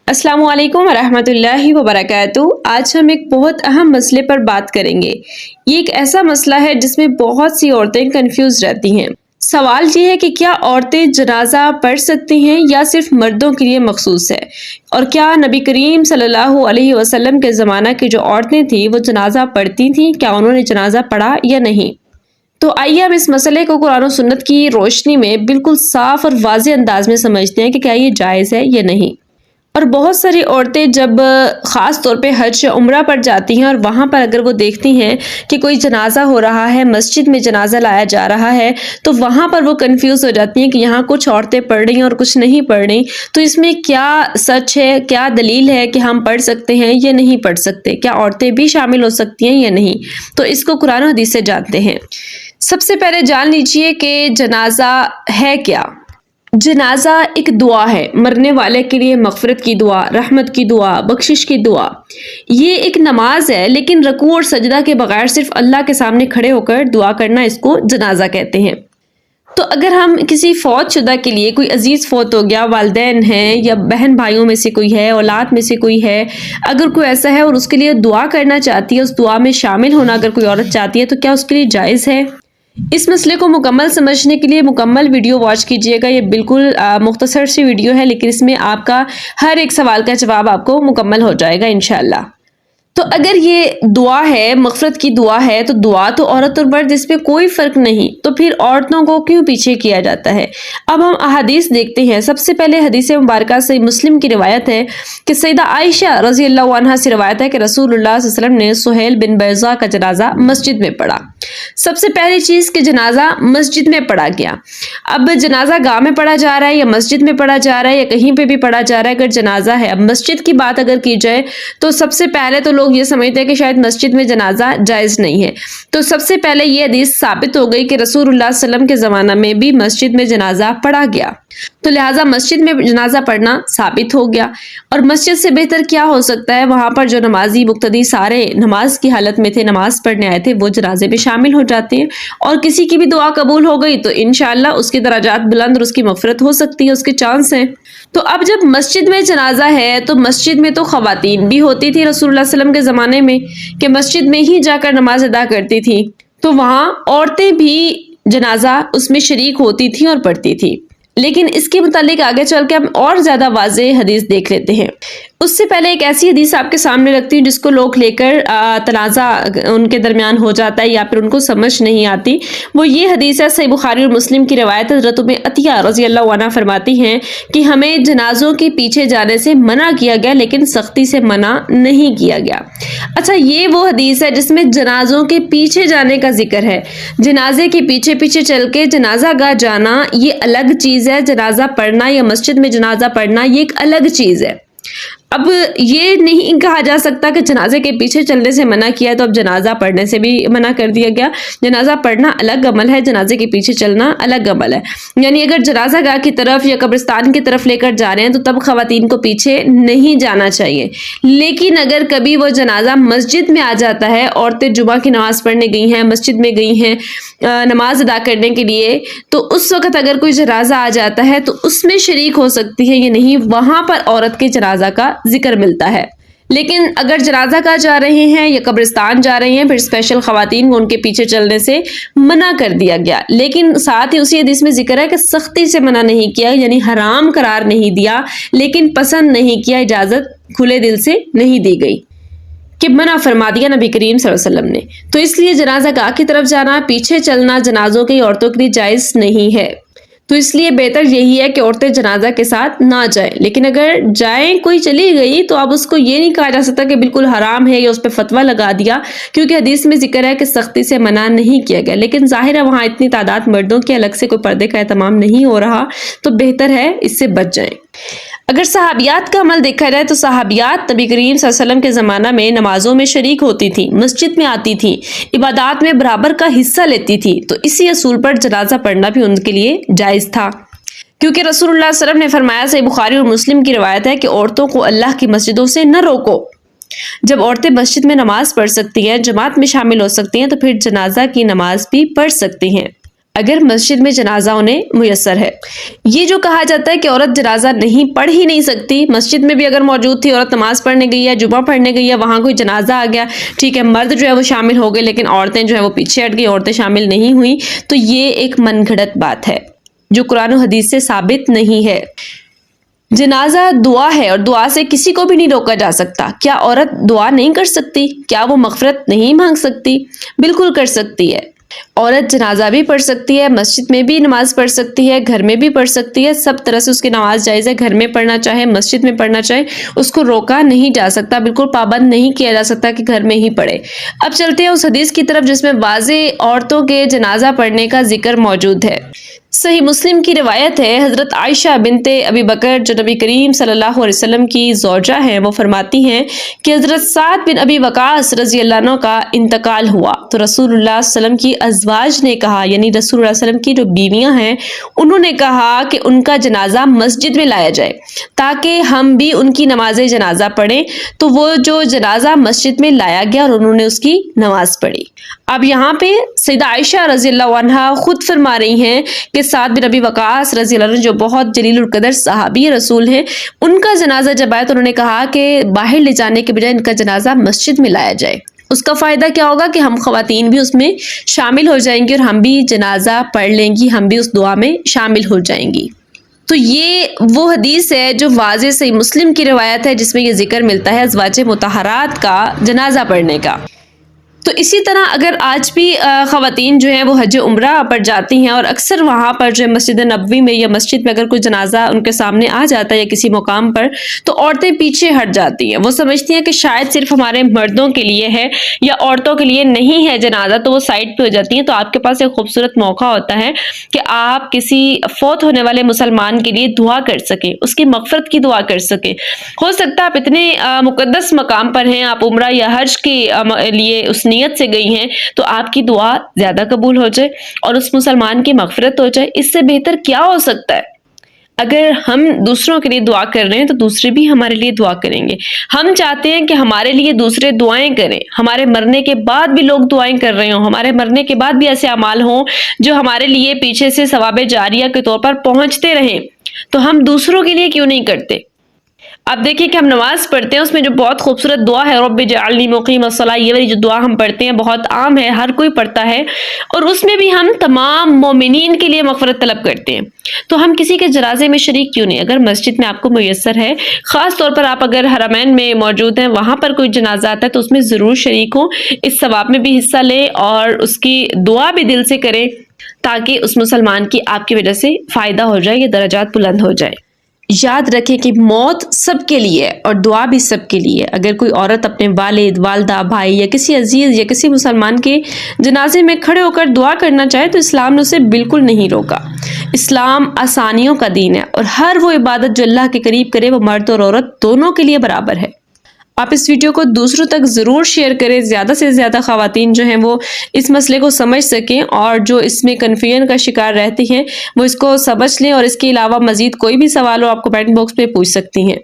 السلام علیکم ورحمۃ اللہ وبرکاتہ۔ آج ہم ایک بہت اہم مسئلے پر بات کریں گے۔ یہ ایک ایسا مسئلہ ہے جس میں بہت سی عورتیں کنفیوز رہتی ہیں۔ سوال یہ ہے کہ کیا عورتیں جنازہ پڑھ سکتی ہیں یا صرف مردوں کے لیے مخصوص ہے، اور کیا نبی کریم صلی اللہ علیہ وسلم کے زمانہ کی جو عورتیں تھیں وہ جنازہ پڑھتی تھیں، کیا انہوں نے جنازہ پڑھا یا نہیں؟ تو آئیے ہم اس مسئلے کو قرآن و سنت کی روشنی میں بالکل صاف اور واضح انداز میں سمجھتے ہیں کہ کیا یہ جائز ہے یا نہیں۔ اور بہت ساری عورتیں جب خاص طور پہ حج یا عمرہ پر جاتی ہیں اور وہاں پر اگر وہ دیکھتی ہیں کہ کوئی جنازہ ہو رہا ہے، مسجد میں جنازہ لایا جا رہا ہے، تو وہاں پر وہ کنفیوز ہو جاتی ہیں کہ یہاں کچھ عورتیں پڑھ رہی ہیں اور کچھ نہیں پڑھ رہی۔ تو اس میں کیا سچ ہے، کیا دلیل ہے کہ ہم پڑھ سکتے ہیں یا نہیں پڑھ سکتے؟ کیا عورتیں بھی شامل ہو سکتی ہیں یا نہیں؟ تو اس کو قرآن و حدیث سے جانتے ہیں۔ سب سے پہلے جان لیجئے کہ جنازہ ہے کیا۔ جنازہ ایک دعا ہے، مرنے والے کے لیے مغفرت کی دعا، رحمت کی دعا، بخشش کی دعا۔ یہ ایک نماز ہے، لیکن رکوع اور سجدہ کے بغیر صرف اللہ کے سامنے کھڑے ہو کر دعا کرنا، اس کو جنازہ کہتے ہیں۔ تو اگر ہم کسی فوت شدہ کے لیے، کوئی عزیز فوت ہو گیا، والدین ہیں یا بہن بھائیوں میں سے کوئی ہے، اولاد میں سے کوئی ہے، اگر کوئی ایسا ہے اور اس کے لیے دعا کرنا چاہتی ہے، اس دعا میں شامل ہونا اگر کوئی عورت چاہتی ہے، تو کیا اس کے لیے جائز ہے؟ اس مسئلے کو مکمل سمجھنے کے لیے مکمل ویڈیو واچ کیجئے گا۔ یہ بالکل مختصر سی ویڈیو ہے، لیکن اس میں آپ کا ہر ایک سوال کا جواب آپ کو مکمل ہو جائے گا انشاءاللہ۔ تو اگر یہ دعا ہے، مغفرت کی دعا ہے، تو دعا تو عورت اور مرد، اس پہ کوئی فرق نہیں، تو پھر عورتوں کو کیوں پیچھے کیا جاتا ہے؟ اب ہم احادیث دیکھتے ہیں۔ سب سے پہلے حدیث مبارکہ صحیح مسلم کی روایت ہے کہ سیدہ عائشہ رضی اللہ عنہا سے روایت ہے کہ رسول اللہ صلی اللہ علیہ وسلم نے سہیل بن بیضاء کا جنازہ مسجد میں پڑھا۔ سب سے پہلی چیز کہ جنازہ مسجد میں پڑھا گیا۔ اب جنازہ گاہ میں پڑھا جا رہا ہے یا مسجد میں پڑھا جا رہا ہے یا کہیں پہ بھی پڑھا جا رہا ہے، اگر جنازہ ہے، اب مسجد کی بات اگر کی جائے تو سب سے پہلے تو لوگ یہ سمجھتے ہیں کہ شاید مسجد میں جنازہ جائز نہیں ہے۔ تو سب سے پہلے یہ حدیث ثابت ہو گئی کہ رسول اللہ صلی اللہ علیہ وسلم کے زمانہ میں بھی مسجد میں جنازہ پڑھا گیا، تو لہٰذا مسجد میں جنازہ پڑھنا ثابت ہو گیا۔ اور مسجد سے بہتر کیا ہو سکتا ہے؟ وہاں پر جو نمازی مقتدی سارے نماز کی حالت میں تھے، نماز پڑھنے آئے تھے، وہ جنازے میں شامل ہو جاتے ہیں، اور کسی کی بھی دعا قبول ہو گئی تو انشاءاللہ اس کی درجات بلند اور اس کی مغفرت ہو سکتی ہے، اس کے چانس ہیں۔ تو اب جب مسجد میں جنازہ ہے تو مسجد میں تو خواتین بھی ہوتی تھی رسول اللہ صلی اللہ علیہ وسلم کے زمانے میں، کہ مسجد میں ہی جا کر نماز ادا کرتی تھی، تو وہاں عورتیں بھی جنازہ اس میں شریک ہوتی تھیں اور پڑھتی تھی۔ لیکن اس کے متعلق آگے چل کے ہم اور زیادہ واضح حدیث دیکھ لیتے ہیں۔ اس سے پہلے ایک ایسی حدیث آپ کے سامنے رکھتی ہوں جس کو لوگ لے کر تنازع ان کے درمیان ہو جاتا ہے یا پھر ان کو سمجھ نہیں آتی۔ وہ یہ حدیث ہے، صحیح بخاری اور مسلم کی روایت، حضرت ام عطیہ رضی اللہ عنہا فرماتی ہیں کہ ہمیں جنازوں کے پیچھے جانے سے منع کیا گیا، لیکن سختی سے منع نہیں کیا گیا۔ اچھا، یہ وہ حدیث ہے جس میں جنازوں کے پیچھے جانے کا ذکر ہے۔ جنازے کے پیچھے پیچھے چل کے جنازہ گاہ جانا یہ الگ چیز ہے، جنازہ پڑھنا یا مسجد میں جنازہ پڑھنا یہ ایک الگ چیز ہے۔ اب یہ نہیں کہا جا سکتا کہ جنازے کے پیچھے چلنے سے منع کیا ہے تو اب جنازہ پڑھنے سے بھی منع کر دیا گیا۔ جنازہ پڑھنا الگ عمل ہے، جنازے کے پیچھے چلنا الگ عمل ہے۔ یعنی اگر جنازہ گاہ کی طرف یا قبرستان کی طرف لے کر جا رہے ہیں تو تب خواتین کو پیچھے نہیں جانا چاہیے۔ لیکن اگر کبھی وہ جنازہ مسجد میں آ جاتا ہے، عورتیں جمعہ کی نماز پڑھنے گئی ہیں، مسجد میں گئی ہیں نماز ادا کرنے کے لیے، تو اس وقت اگر کوئی جنازہ آ جاتا ہے تو اس میں شریک ہو سکتی ہے یا نہیں، وہاں پر عورت کے جنازہ کا ذکر ملتا ہے۔ لیکن اگر جنازہ کا جا رہے ہیں یا قبرستان جا رہے ہیں، پھر اسپیشل خواتین کو ان کے پیچھے چلنے سے منع کر دیا گیا۔ لیکن ساتھ ہی اسی حدیث میں ذکر ہے کہ سختی سے منع نہیں کیا، یعنی حرام قرار نہیں دیا، لیکن پسند نہیں کیا، اجازت کھلے دل سے نہیں دی گئی کہ منع فرما دیا نبی کریم صلی اللہ علیہ وسلم نے۔ تو اس لیے جنازہ گاہ کی طرف جانا، پیچھے چلنا جنازوں کی عورتوں کے لیے جائز نہیں ہے۔ تو اس لیے بہتر یہی ہے کہ عورتیں جنازہ کے ساتھ نہ جائیں۔ لیکن اگر جائیں، کوئی چلی گئی، تو اب اس کو یہ نہیں کہا جا سکتا کہ بالکل حرام ہے یا اس پہ فتویٰ لگا دیا، کیونکہ حدیث میں ذکر ہے کہ سختی سے منع نہیں کیا گیا۔ لیکن ظاہر ہے وہاں اتنی تعداد مردوں کی الگ سے کوئی پردے کا اہتمام نہیں ہو رہا، تو بہتر ہے اس سے بچ جائیں۔ اگر صحابیات کا عمل دیکھا جائے تو صحابیات نبی کریم صلی اللہ علیہ وسلم کے زمانہ میں نمازوں میں شریک ہوتی تھیں، مسجد میں آتی تھیں، عبادات میں برابر کا حصہ لیتی تھی، تو اسی اصول پر جنازہ پڑھنا بھی ان کے لیے جائز تھا۔ کیونکہ رسول اللہ صلی اللہ علیہ وسلم نے فرمایا، صحیح بخاری اور مسلم کی روایت ہے کہ عورتوں کو اللہ کی مسجدوں سے نہ روکو۔ جب عورتیں مسجد میں نماز پڑھ سکتی ہیں، جماعت میں شامل ہو سکتی ہیں، تو پھر جنازہ کی نماز بھی پڑھ سکتی ہیں۔ اگر مسجد میں جنازہ انہیں میسر ہے۔ یہ جو کہا جاتا ہے کہ عورت جنازہ پڑھ ہی نہیں سکتی، مسجد میں بھی اگر موجود تھی، عورت نماز پڑھنے گئی ہے، جمعہ پڑھنے گئی ہے، وہاں کوئی جنازہ آ گیا، ٹھیک ہے، مرد جو ہے وہ شامل ہو گئے لیکن عورتیں جو ہے وہ پیچھے ہٹ گئی، عورتیں شامل نہیں ہوئی، تو یہ ایک من گھڑت بات ہے جو قرآن و حدیث سے ثابت نہیں ہے۔ جنازہ دعا ہے اور دعا سے کسی کو بھی نہیں روکا جا سکتا۔ کیا عورت دعا نہیں کر سکتی؟ کیا وہ مغفرت نہیں مانگ سکتی؟ بالکل کر سکتی ہے۔ عورت جنازہ بھی پڑھ سکتی ہے، مسجد میں بھی نماز پڑھ سکتی ہے، گھر میں بھی پڑھ سکتی ہے، سب طرح سے اس کی نماز جائز ہے، گھر میں پڑھنا چاہے مسجد میں پڑھنا چاہے اس کو روکا نہیں جا سکتا، بالکل پابند نہیں کیا جا سکتا کہ گھر میں ہی پڑھے۔ اب چلتے ہیں اس حدیث کی طرف جس میں واضح عورتوں کے جنازہ پڑھنے کا ذکر موجود ہے۔ صحیح مسلم کی روایت ہے، حضرت عائشہ بنت ابی بکر جو نبی کریم صلی اللہ علیہ وسلم کی زوجہ ہیں، وہ فرماتی ہیں کہ حضرت سعد بن ابی وقاص رضی اللہ عنہ کا انتقال ہوا تو رسول اللہ صلی اللہ علیہ وسلم کی ازواج نے کہا، یعنی رسول اللہ صلی اللہ علیہ وسلم کی جو بیویاں ہیں انہوں نے کہا کہ ان کا جنازہ مسجد میں لایا جائے تاکہ ہم بھی ان کی نماز جنازہ پڑھیں۔ تو وہ جو جنازہ مسجد میں لایا گیا اور انہوں نے اس کی نماز پڑھی۔ اب یہاں پہ سیدہ عائشہ رضی اللہ عنہا خود فرما رہی ہیں کہ سعد بن ابی وقاص رضی اللہ عنہ جو بہت جلیل القدر صحابی رسول ہیں، ان کا جنازہ جب آیا تو انہوں نے کہا کہ باہر لے جانے کے بجائے ان کا جنازہ مسجد میں لایا جائے۔ اس کا فائدہ کیا ہوگا کہ ہم خواتین بھی اس میں شامل ہو جائیں گی اور ہم بھی جنازہ پڑھ لیں گی، ہم بھی اس دعا میں شامل ہو جائیں گی۔ تو یہ وہ حدیث ہے جو واضح صحیح مسلم کی روایت ہے جس میں یہ ذکر ملتا ہے ازواج مطہرات کا جنازہ پڑھنے کا۔ تو اسی طرح اگر آج بھی خواتین جو ہیں وہ حج عمرہ پر جاتی ہیں اور اکثر وہاں پر جو مسجد نبوی میں یا مسجد میں اگر کوئی جنازہ ان کے سامنے آ جاتا ہے یا کسی مقام پر تو عورتیں پیچھے ہٹ جاتی ہیں، وہ سمجھتی ہیں کہ شاید صرف ہمارے مردوں کے لیے ہے یا عورتوں کے لیے نہیں ہے جنازہ، تو وہ سائڈ پہ ہو جاتی ہیں۔ تو آپ کے پاس ایک خوبصورت موقع ہوتا ہے کہ آپ کسی فوت ہونے والے مسلمان کے لیے دعا کر سکیں، اس کی مغفرت کی دعا کر سکیں۔ ہو سکتا ہے آپ اتنے مقدس مقام پر ہیں، آپ عمرہ یا حج کے لیے اس نیت سے گئی ہیں تو آپ کی دعا زیادہ قبول ہو جائے اور اس مسلمان کی مغفرت ہو جائے۔ اس سے بہتر کیا ہو سکتا ہے؟ اگر ہم دوسروں کے لیے دعا کر رہے ہیں تو دوسرے بھی ہمارے لیے دعا کریں گے۔ ہم چاہتے ہیں کہ ہمارے لیے دوسرے دعائیں کریں، ہمارے مرنے کے بعد بھی لوگ دعائیں کر رہے ہوں، ہمارے مرنے کے بعد بھی ایسے اعمال ہوں جو ہمارے لیے پیچھے سے ثواب جاریہ کے طور پر پہنچتے رہیں، تو ہم دوسروں کے لیے کیوں نہیں کرتے؟ اب دیکھیں کہ ہم نماز پڑھتے ہیں، اس میں جو بہت خوبصورت دعا ہے رب اجعلنی مقیم الصلاۃ، یہ والی جو دعا ہم پڑھتے ہیں بہت عام ہے، ہر کوئی پڑھتا ہے، اور اس میں بھی ہم تمام مومنین کے لیے مغفرت طلب کرتے ہیں۔ تو ہم کسی کے جنازے میں شریک کیوں نہیں؟ اگر مسجد میں آپ کو میسر ہے، خاص طور پر آپ اگر حرمین میں موجود ہیں، وہاں پر کوئی جنازہ آتا ہے تو اس میں ضرور شریک ہوں، اس ثواب میں بھی حصہ لیں اور اس کی دعا بھی دل سے کریں تاکہ اس مسلمان کی آپ کی وجہ سے فائدہ ہو جائے، یہ درجات بلند ہو جائے۔ یاد رکھیں کہ موت سب کے لیے اور دعا بھی سب کے لیے۔ اگر کوئی عورت اپنے والد، والدہ، بھائی یا کسی عزیز یا کسی مسلمان کے جنازے میں کھڑے ہو کر دعا کرنا چاہے تو اسلام نے اسے بالکل نہیں روکا۔ اسلام آسانیوں کا دین ہے اور ہر وہ عبادت جو اللہ کے قریب کرے وہ مرد اور عورت دونوں کے لیے برابر ہے۔ آپ اس ویڈیو کو دوسروں تک ضرور شیئر کریں، زیادہ سے زیادہ خواتین جو ہیں وہ اس مسئلے کو سمجھ سکیں اور جو اس میں کنفیوژن کا شکار رہتی ہیں وہ اس کو سمجھ لیں، اور اس کے علاوہ مزید کوئی بھی سوال ہو آپ کو کمنٹ باکس میں پوچھ سکتی ہیں۔